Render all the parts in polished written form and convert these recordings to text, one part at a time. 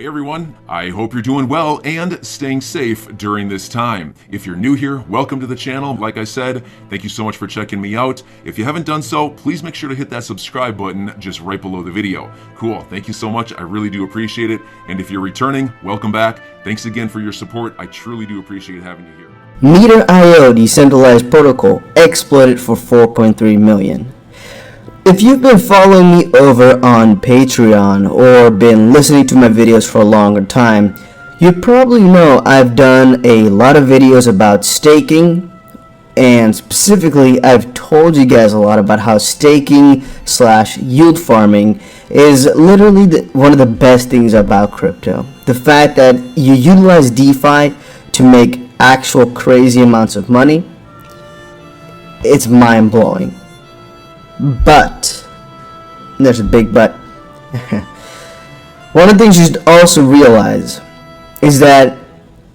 Hey everyone, I hope you're doing well and staying safe during this time. If you're new here, welcome to the channel. Like I said, thank you so much for checking me out. If you haven't done so, please make sure to hit that subscribe button just right below the video. Cool, thank you so much. I really do appreciate it. And if you're returning, welcome back. Thanks again for your support. I truly do appreciate having you here. Meter.io decentralized protocol exploited for 4.3 million. If you've been following me over on Patreon or been listening to my videos for a longer time, you probably know I've done a lot of videos about staking, and specifically I've told you guys a lot about how staking / yield farming is literally one of the best things about crypto. The fact that you utilize DeFi to make actual crazy amounts of money, it's mind-blowing. But, there's a big but, one of the things you should also realize is that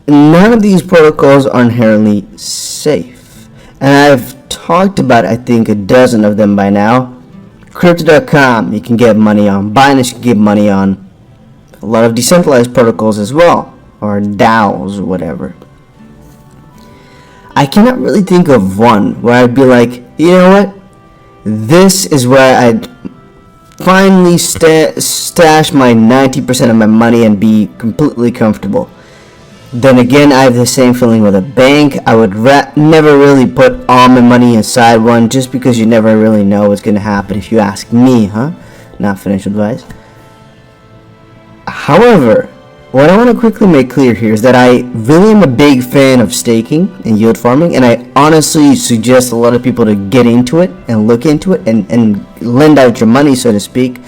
none of these protocols are inherently safe. And I've talked about, I think, a dozen of them by now. Crypto.com you can get money on, Binance you can get money on, a lot of decentralized protocols as well, or DAOs or whatever. I cannot really think of one where I'd be like, you know what? This is where I'd finally stash my 90% of my money and be completely comfortable. Then again, I have the same feeling with a bank. I would never really put all my money inside one just because you never really know what's going to happen if you ask me, Not financial advice. However, what I want to quickly make clear here is that I really am a big fan of staking and yield farming, and I honestly suggest a lot of people to get into it and look into it and lend out your money, so to speak.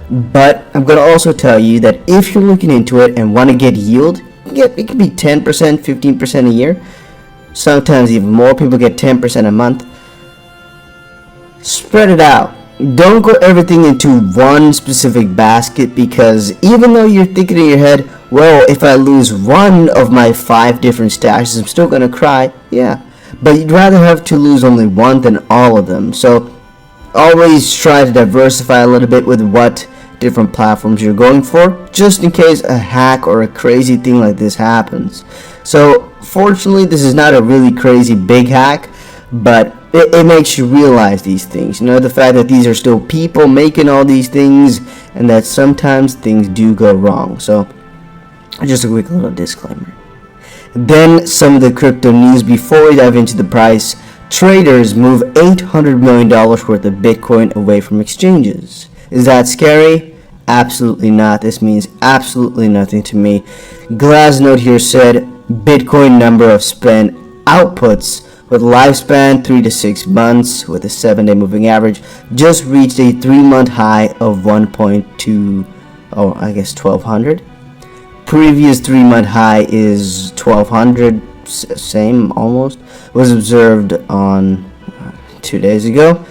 But I'm going to also tell you that if you're looking into it and want to get yield, it can be 10%, 15% a year. Sometimes even more. People get 10% a month. Spread it out. Don't go everything into one specific basket, because even though you're thinking in your head, well, if I lose one of my 5 different stashes, I'm still going to cry. Yeah, but you'd rather have to lose only one than all of them. So always try to diversify a little bit with what different platforms you're going for, just in case a hack or a crazy thing like this happens. So fortunately, this is not a really crazy big hack, but it makes you realize these things. You know, the fact that these are still people making all these things, and that sometimes things do go wrong. So just a quick little disclaimer. Then some of the crypto news before we dive into the price. Traders move $800 million worth of Bitcoin away from exchanges. Is that scary? Absolutely not. This means absolutely nothing to me. Glassnode here said Bitcoin number of spent outputs with lifespan 3 to 6 months with a 7-day moving average just reached a 3-month high of 1.2, Previous 3-month high is 1200, same almost, was observed on 2 days ago.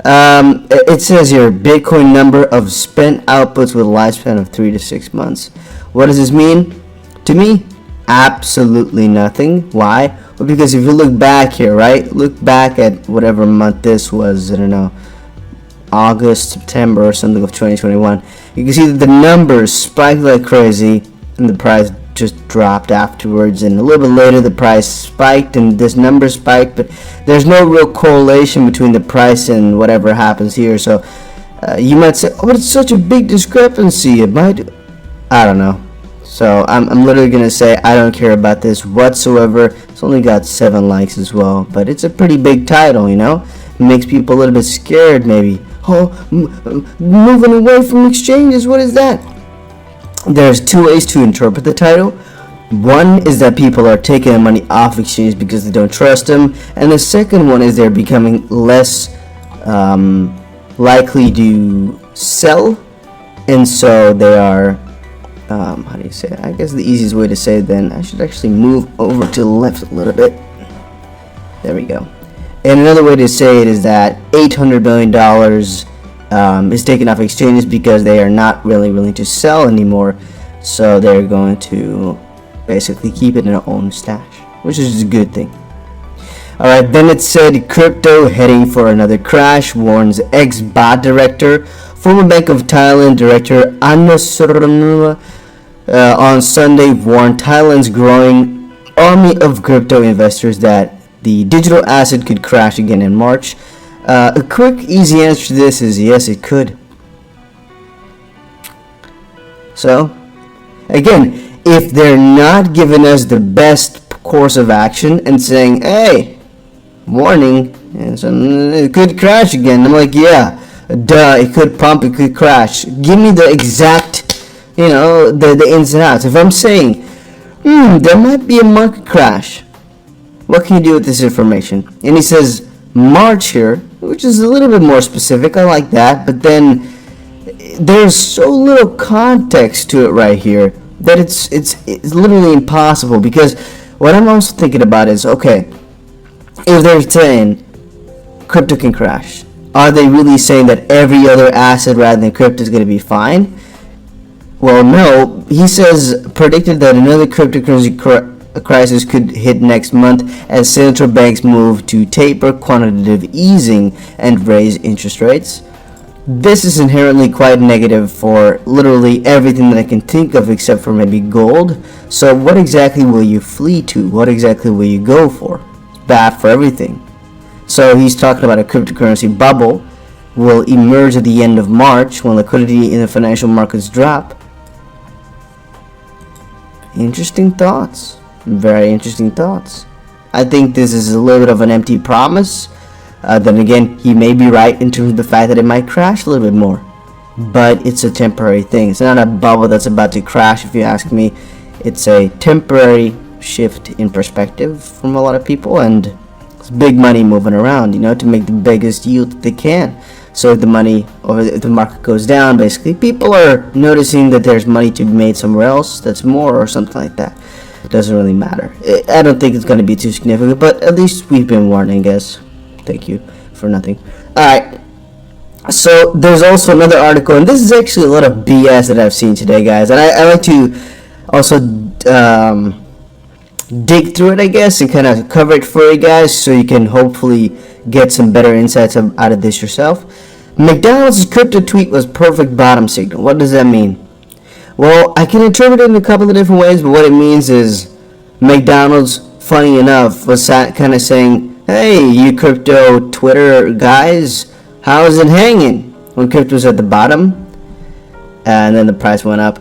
It says here, Bitcoin number of spent outputs with a lifespan of 3 to 6 months. What does this mean? To me, absolutely nothing. Why? Well, because if you look back here, right? Look back at whatever month this was, I don't know, August, September or something of 2021. You can see that the numbers spiked like crazy and the price just dropped afterwards, and a little bit later the price spiked and this number spiked, but there's no real correlation between the price and whatever happens here. So you might say, oh, it's such a big discrepancy, it might, I don't know. So I'm literally gonna say I don't care about this whatsoever. It's only got 7 likes as well, but it's a pretty big title, you know. It makes people a little bit scared maybe. Oh, moving away from exchanges, what is that? There's 2 ways to interpret the title. One is that people are taking their money off exchanges because they don't trust them, and the second one is they're becoming less likely to sell, and so they are, how do you say it? I guess the easiest way to say it then, I should actually move over to the left a little bit. There we go. And another way to say it is that $800 million is taken off exchanges because they are not really willing to sell anymore. So they're going to basically keep it in their own stash, which is a good thing. Alright, then it said crypto heading for another crash, warns ex-bot director. Former Bank of Thailand director Anna Suranula on Sunday warned Thailand's growing army of crypto investors that the digital asset could crash again in March. A quick, easy answer to this is yes, it could. So, again, if they're not giving us the best course of action and saying, hey, warning, it could crash again, I'm like, yeah, duh, it could pump, it could crash. Give me the exact, the ins and outs. If I'm saying, there might be a market crash, what can you do with this information? And he says March here, which is a little bit more specific. I like that, but then there's so little context to it right here that it's literally impossible. Because what I'm also thinking about is, okay, if they're saying crypto can crash, are they really saying that every other asset rather than crypto is going to be fine? Well, no. He says predicted that another cryptocurrency crisis could hit next month as central banks move to taper quantitative easing and raise interest rates. This is inherently quite negative for literally everything that I can think of except for maybe gold. So what exactly will you flee to? What exactly will you go for? It's bad for everything. So he's talking about a cryptocurrency bubble will emerge at the end of March when liquidity in the financial markets drop. Interesting thoughts. Very interesting thoughts. I think this is a little bit of an empty promise. Then again, he may be right in terms of the fact that it might crash a little bit more. But it's a temporary thing. It's not a bubble that's about to crash, if you ask me. It's a temporary shift in perspective from a lot of people, and it's big money moving around, to make the biggest yield that they can. So if the money or if the market goes down, basically, people are noticing that there's money to be made somewhere else that's more or something like that. It doesn't really matter. I don't think it's going to be too significant, but at least we've been warned, I guess. Thank you for nothing. Alright, so there's also another article, and this is actually a lot of BS that I've seen today, guys, and I like to also dig through it, I guess, and kind of cover it for you guys so you can hopefully get some better insights out of this yourself. McDonald's crypto tweet was perfect bottom signal. What does that mean? Well, I can interpret it in a couple of different ways, but what it means is McDonald's, funny enough, was kind of saying, hey, you crypto Twitter guys, how is it hanging? When crypto was at the bottom, and then the price went up.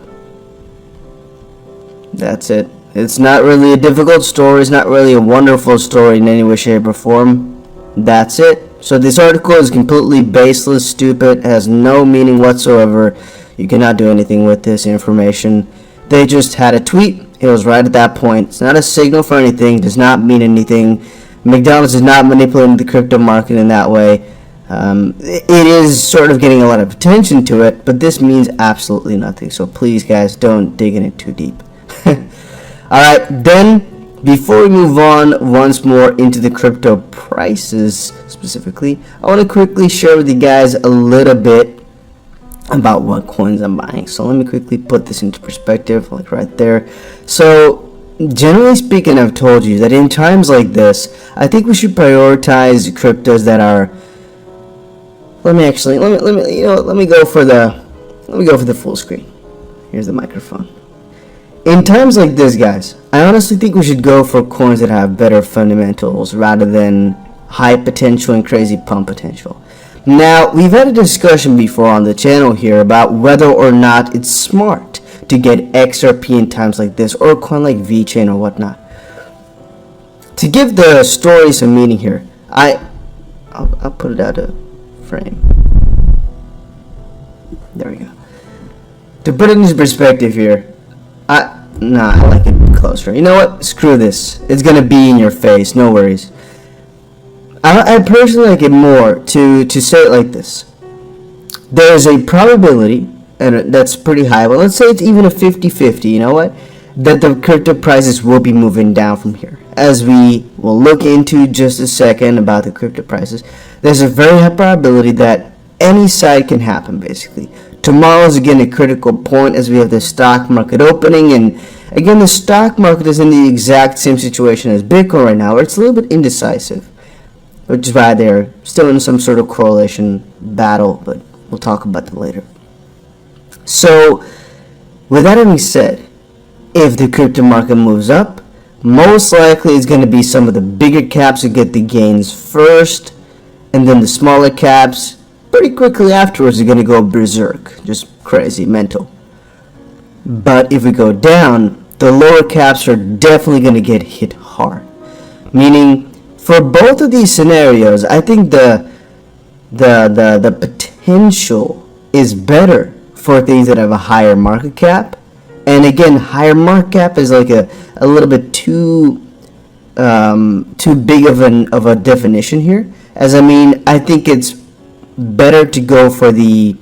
That's it. It's not really a difficult story. It's not really a wonderful story in any way, shape, or form. That's it. So this article is completely baseless, stupid, has no meaning whatsoever. You cannot do anything with this information. They just had a tweet. It was right at that point. It's not a signal for anything. It does not mean anything. McDonald's is not manipulating the crypto market in that way. It is sort of getting a lot of attention to it, but this means absolutely nothing. So please, guys, don't dig in it too deep. Alright, then, before we move on once more into the crypto prices specifically, I want to quickly share with you guys a little bit about what coins I'm buying. So let me quickly put this into perspective, like right there. So generally speaking, I've told you that in times like this, I think we should prioritize cryptos that are. Let me go for the full screen. Here's the microphone. In times like this, guys, I honestly think we should go for coins that have better fundamentals rather than high potential and crazy pump potential. Now, we've had a discussion before on the channel here about whether or not it's smart to get XRP in times like this, or a coin like VeChain or whatnot. To give the story some meaning here, I'll put it out of frame. There we go. To put it into perspective here, I like it closer. You know what? Screw this. It's gonna be in your face. No worries. I personally like it more to say it like this. There's a probability, and that's pretty high, but let's say it's even a 50-50, you know what? That the crypto prices will be moving down from here. As we will look into just a second about the crypto prices, there's a very high probability that any side can happen, basically. Tomorrow is again a critical point as we have the stock market opening, and again the stock market is in the exact same situation as Bitcoin right now, where it's a little bit indecisive, which is why they're still in some sort of correlation battle, but we'll talk about that later. So with that having said, if the crypto market moves up, most likely it's going to be some of the bigger caps who get the gains first, and then the smaller caps pretty quickly afterwards are going to go berserk, just crazy, mental. But if we go down, the lower caps are definitely going to get hit hard. Meaning, for both of these scenarios, I think the potential is better for things that have a higher market cap. And again, higher market cap is like a little bit too big of a definition here. As I mean, I think it's better to go for the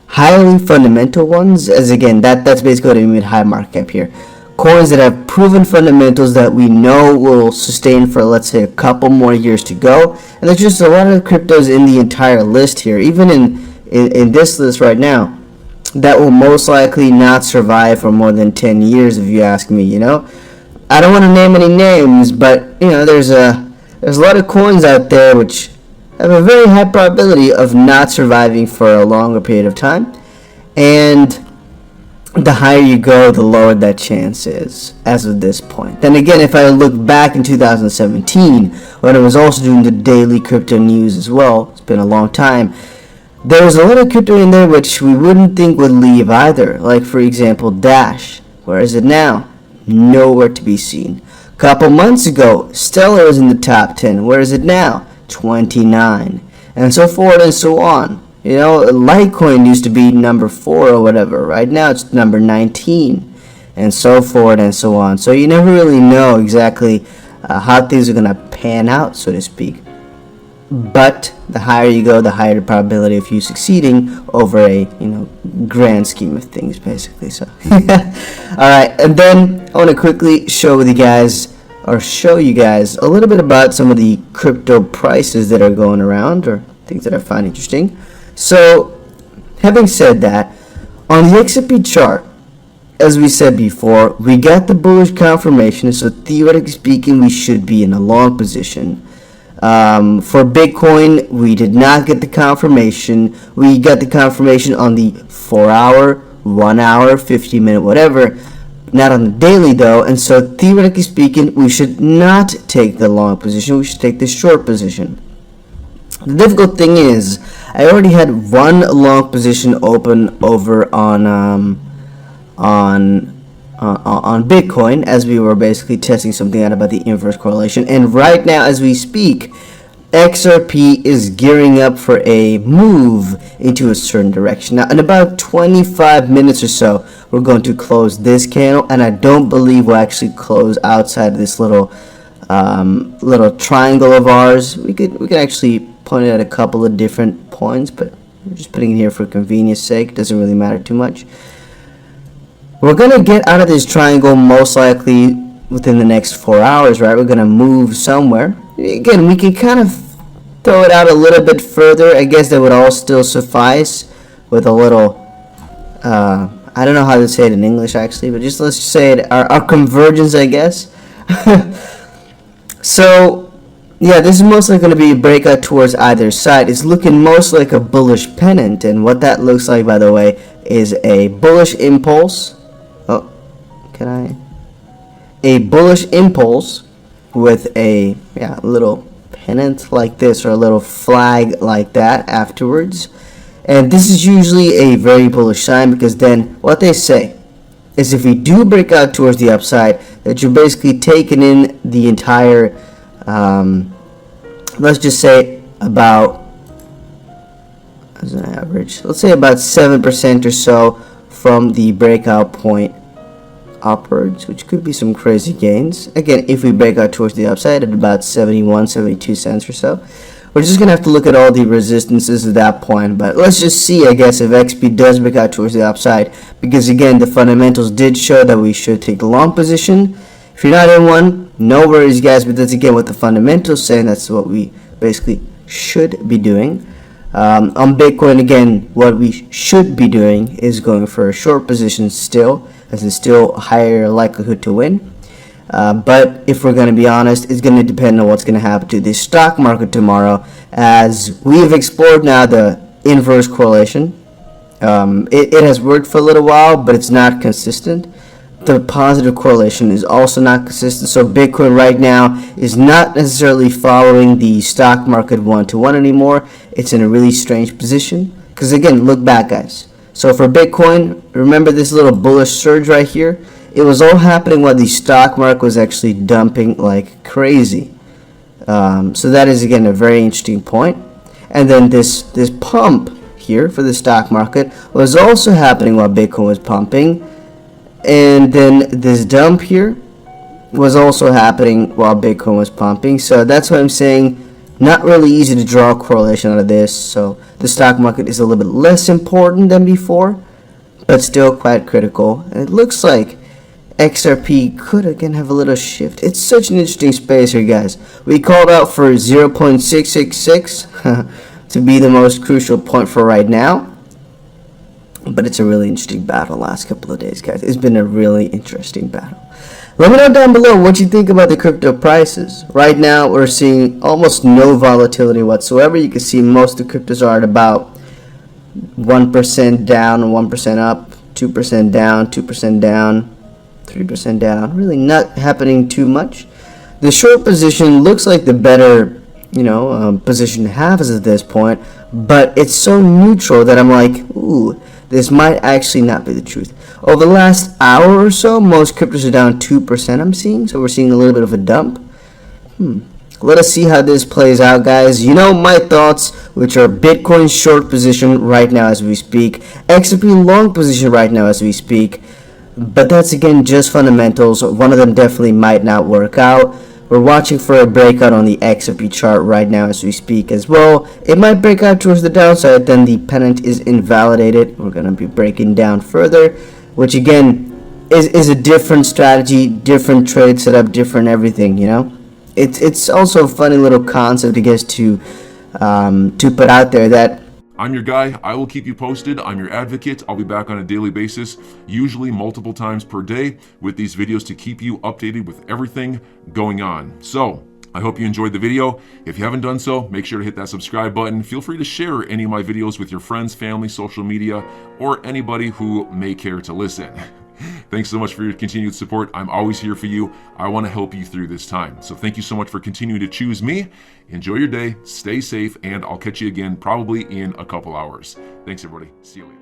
highly fundamental ones, as again, that's basically what I mean with high market cap here. Coins that have proven fundamentals that we know will sustain for, let's say, a couple more years to go. And there's just a lot of cryptos in the entire list here, even in this list right now, that will most likely not survive for more than 10 years, if you ask me, you know. I don't want to name any names, but, you know, there's a lot of coins out there which have a very high probability of not surviving for a longer period of time, and the higher you go, the lower that chance is as of this point. Then again, if I look back in 2017, when I was also doing the daily crypto news as well, it's been a long time, there was a lot of crypto in there which we wouldn't think would leave either, like for example Dash. Where is it now? Nowhere to be seen. A couple months ago, Stellar was in the top 10. Where is it now? 29, and so forth and so on. You know, Litecoin used to be number 4 or whatever. Right now it's number 19, and so forth and so on. So you never really know exactly how things are gonna pan out, so to speak. But the higher you go, the higher the probability of you succeeding over a grand scheme of things, basically. So, all right, and then I want to quickly show you guys a little bit about some of the crypto prices that are going around, or things that I find interesting. So, having said that, on the XRP chart, as we said before, we got the bullish confirmation, so theoretically speaking, we should be in a long position. For Bitcoin, we did not get the confirmation. We got the confirmation on the 4-hour, 1 hour, 50-minute, whatever. Not on the daily though, and so theoretically speaking, we should not take the long position. We should take the short position. The difficult thing is, I already had one long position open over on Bitcoin, as we were basically testing something out about the inverse correlation. And right now, as we speak, XRP is gearing up for a move into a certain direction. Now, in about 25 minutes or so, we're going to close this candle, and I don't believe we'll actually close outside of this little triangle of ours. We could actually point it at a couple of different points, but we're just putting it here for convenience sake. Doesn't really matter too much. We're going to get out of this triangle most likely within the next 4 hours, right? We're going to move somewhere. Again, we can kind of throw it out a little bit further. I guess that would all still suffice with a little, I don't know how to say it in English actually, but just let's say it, our convergence, I guess. So, yeah, this is mostly going to be a breakout towards either side. It's looking most like a bullish pennant, and what that looks like, by the way, is a bullish impulse. A bullish impulse with a little pennant like this, or a little flag like that afterwards. And this is usually a very bullish sign, because then what they say is if we do break out towards the upside, that you're basically taking in the entire, let's just say about, as an average, let's say about 7% or so from the breakout point upwards, which could be some crazy gains. Again, if we break out towards the upside at about 72 cents or so, we're just gonna have to look at all the resistances at that point. But let's just see, I guess, if XP does break out towards the upside, because again, the fundamentals did show that we should take the long position. If you're not in one, no worries, guys, but that's again what the fundamentals say, and that's what we basically should be doing. On Bitcoin, again, what we should be doing is going for a short position still, as it's still a higher likelihood to win. But if we're going to be honest, it's going to depend on what's going to happen to the stock market tomorrow, as we have explored now the inverse correlation. It has worked for a little while, but it's not consistent. the positive correlation is also not consistent. So Bitcoin right now is not necessarily following the stock market one-to-one anymore. It's in a really strange position. Because again, look back, guys. So for Bitcoin, remember this little bullish surge right here? It was all happening while the stock market was actually dumping like crazy. So that is, again, a very interesting point. And then this pump here for the stock market was also happening while Bitcoin was pumping. And then this dump here was also happening while Bitcoin was pumping. So that's why I'm saying not really easy to draw a correlation out of this. So the stock market is a little bit less important than before, but still quite critical. And it looks like XRP could again have a little shift. It's such an interesting space here, guys. We called out for 0.666 to be the most crucial point for right now. But it's a really interesting battle the last couple of days, guys. It's been a really interesting battle. Let me know down below what you think about the crypto prices. Right now, we're seeing almost no volatility whatsoever. You can see most of the cryptos are at about 1% down, 1% up, 2% down, 2% down, 3% down. Really not happening too much. The short position looks like the better, position to have as at this point, but it's so neutral that I'm like, ooh, this might actually not be the truth. Over the last hour or so, most cryptos are down 2%, I'm seeing. So we're seeing a little bit of a dump. Let us see how this plays out, guys. You know my thoughts, which are Bitcoin short position right now as we speak, XRP long position right now as we speak. But that's, again, just fundamentals. One of them definitely might not work out. We're watching for a breakout on the XRP chart right now as we speak as well. It might break out towards the downside, then the pennant is invalidated. We're going to be breaking down further, which again is a different strategy, different trade setup, different everything, It's also a funny little concept, I guess, to put out there that I'm your guy. I will keep you posted. I'm your advocate. I'll be back on a daily basis, usually multiple times per day, with these videos to keep you updated with everything going on. So I hope you enjoyed the video. If you haven't done so, make sure to hit that subscribe button. Feel free to share any of my videos with your friends, family, social media, or anybody who may care to listen. Thanks so much for your continued support. I'm always here for you. I want to help you through this time. So thank you so much for continuing to choose me. Enjoy your day, stay safe, and I'll catch you again probably in a couple hours. Thanks, everybody. See you later.